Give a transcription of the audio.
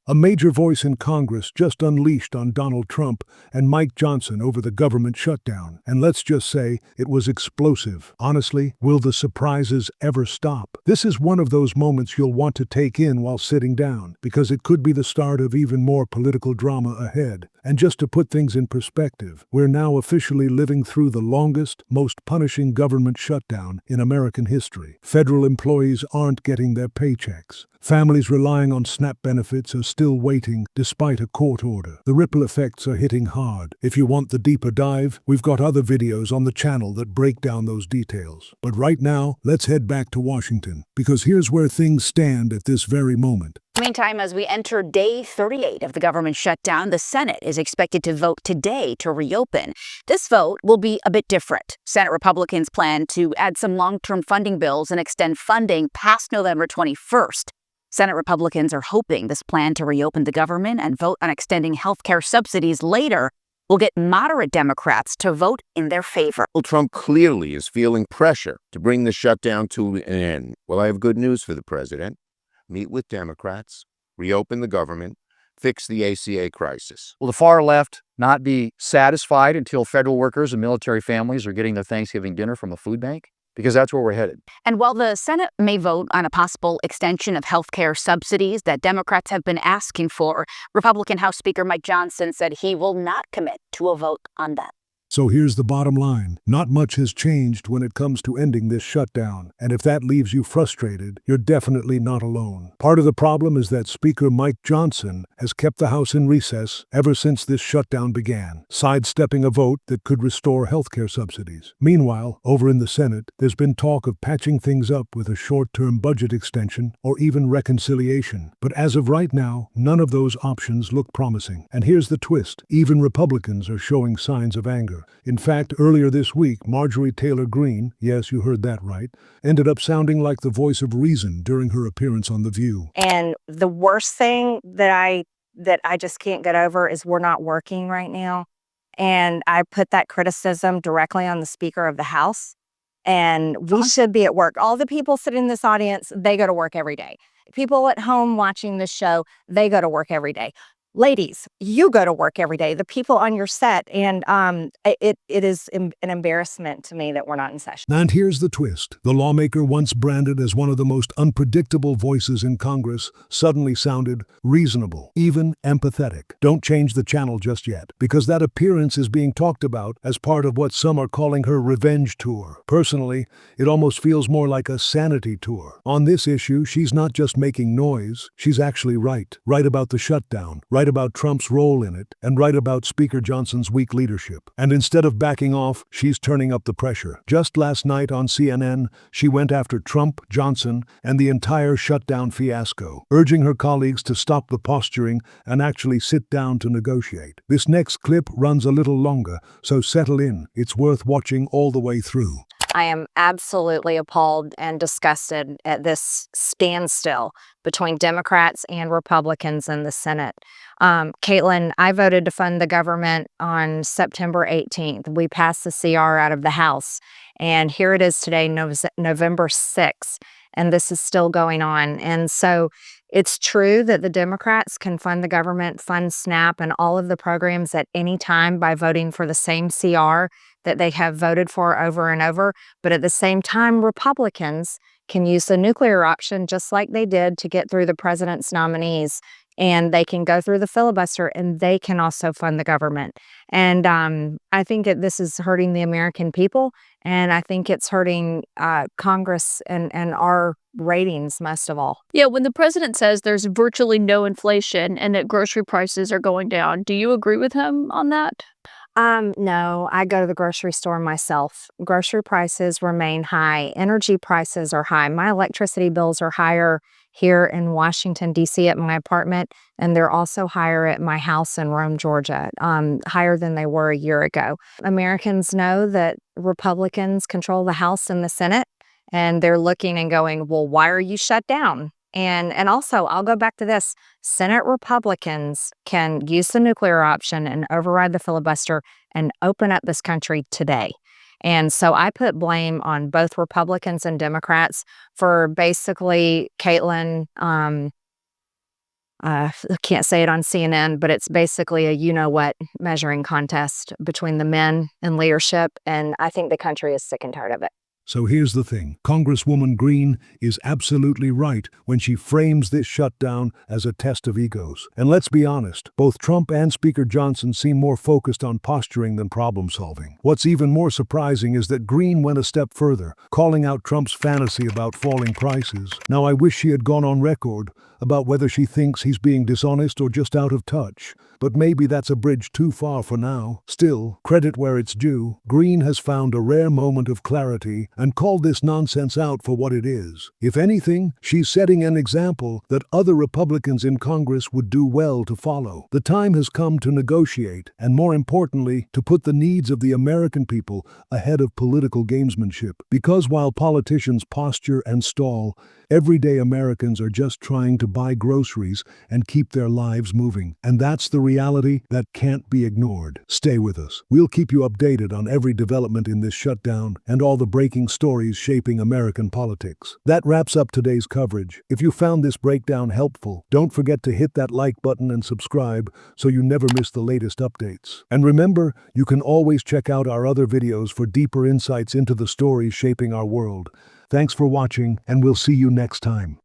A major voice in Congress just unleashed on Donald Trump and Mike Johnson over the government shutdown. And let's just say it was explosive. Honestly, will the surprises ever stop? This is one of those moments you'll want to take in while sitting down, because it could be the start of even more political drama ahead. And just to put things in perspective, we're now officially living through the longest, most punishing government shutdown in American history. Federal employees aren't getting their paychecks. Families relying on SNAP benefits are still waiting despite a court order. The ripple effects are hitting hard. If you want the deeper dive, we've got other videos on the channel that break down those details. But right now, let's head back to Washington, because here's where things stand at this very moment. Meantime, as we enter day 38 of the government shutdown, the Senate is expected to vote today to reopen. This vote will be a bit different. Senate Republicans plan to add some long-term funding bills and extend funding past November 21st. Senate Republicans are hoping this plan to reopen the government and vote on extending health care subsidies later will get moderate Democrats to vote in their favor. Well, Trump clearly is feeling pressure to bring the shutdown to an end. Well, I have good news for the president. Meet with Democrats, reopen the government, fix the ACA crisis. Will the far left not be satisfied until federal workers and military families are getting their Thanksgiving dinner from a food bank? Because that's where we're headed. And while the Senate may vote on a possible extension of health care subsidies that Democrats have been asking for, Republican House Speaker Mike Johnson said he will not commit to a vote on that. So here's the bottom line. Not much has changed when it comes to ending this shutdown. And if that leaves you frustrated, you're definitely not alone. Part of the problem is that Speaker Mike Johnson has kept the House in recess ever since this shutdown began, sidestepping a vote that could restore healthcare subsidies. Meanwhile, over in the Senate, there's been talk of patching things up with a short-term budget extension or even reconciliation. But as of right now, none of those options look promising. And here's the twist. Even Republicans are showing signs of anger. In fact, earlier this week, Marjorie Taylor Greene, yes, you heard that right, ended up sounding like the voice of reason during her appearance on The View. And the worst thing that I just can't get over is we're not working right now. And I put that criticism directly on the Speaker of the House. And we should be at work. All the people sitting in this audience, they go to work every day. People at home watching this show, they go to work every day. Ladies, you go to work every day, the people on your set, and it is an embarrassment to me that we're not in session. And here's the twist. The lawmaker once branded as one of the most unpredictable voices in Congress suddenly sounded reasonable, even empathetic. Don't change the channel just yet, because that appearance is being talked about as part of what some are calling her revenge tour. Personally, it almost feels more like a sanity tour. On this issue, she's not just making noise, she's actually right. Right about the shutdown, right about Trump's role in it, and right about Speaker Johnson's weak leadership. And instead of backing off, she's turning up the pressure. Just last night on CNN, she went after Trump, Johnson, and the entire shutdown fiasco, urging her colleagues to stop the posturing and actually sit down to negotiate. This next clip runs a little longer, so settle in. It's worth watching all the way through. I am absolutely appalled and disgusted at this standstill between Democrats and Republicans in the Senate. Caitlin, I voted to fund the government on September 18th. We passed the CR out of the House, and here it is today, November 6th, and this is still going on. And so it's true that the Democrats can fund the government, fund SNAP, and all of the programs at any time by voting for the same CR that they have voted for over and over. But at the same time, Republicans can use the nuclear option just like they did to get through the president's nominees. And they can go through the filibuster, and they can also fund the government. And I think that this is hurting the American people, and I think it's hurting Congress and our ratings most of all. Yeah, when the president says there's virtually no inflation and that grocery prices are going down, do you agree with him on that? No, I go to the grocery store myself. Grocery prices remain high. Energy prices are high. My electricity bills are higher here in Washington, D.C. at my apartment, and they're also higher at my house in Rome, Georgia, higher than they were a year ago. Americans know that Republicans control the House and the Senate, and they're looking and going, well, why are you shut down? And also, I'll go back to this. Senate Republicans can use the nuclear option and override the filibuster and open up this country today. And so I put blame on both Republicans and Democrats for basically, Caitlin, I can't say it on CNN, but it's basically a you-know-what measuring contest between the men in leadership, and I think the country is sick and tired of it. So here's the thing. Congresswoman Greene is absolutely right when she frames this shutdown as a test of egos. And let's be honest, both Trump and Speaker Johnson seem more focused on posturing than problem solving. What's even more surprising is that Greene went a step further, calling out Trump's fantasy about falling prices. Now, I wish she had gone on record about whether she thinks he's being dishonest or just out of touch. But maybe that's a bridge too far for now. Still, credit where it's due, Greene has found a rare moment of clarity and called this nonsense out for what it is. If anything, she's setting an example that other Republicans in Congress would do well to follow. The time has come to negotiate, and more importantly, to put the needs of the American people ahead of political gamesmanship. Because while politicians posture and stall, everyday Americans are just trying to buy groceries and keep their lives moving. And that's the reality that can't be ignored. Stay with us. We'll keep you updated on every development in this shutdown and all the breaking stories shaping American politics. That wraps up today's coverage. If you found this breakdown helpful, don't forget to hit that like button and subscribe so you never miss the latest updates. And remember, you can always check out our other videos for deeper insights into the stories shaping our world. Thanks for watching, and we'll see you next time.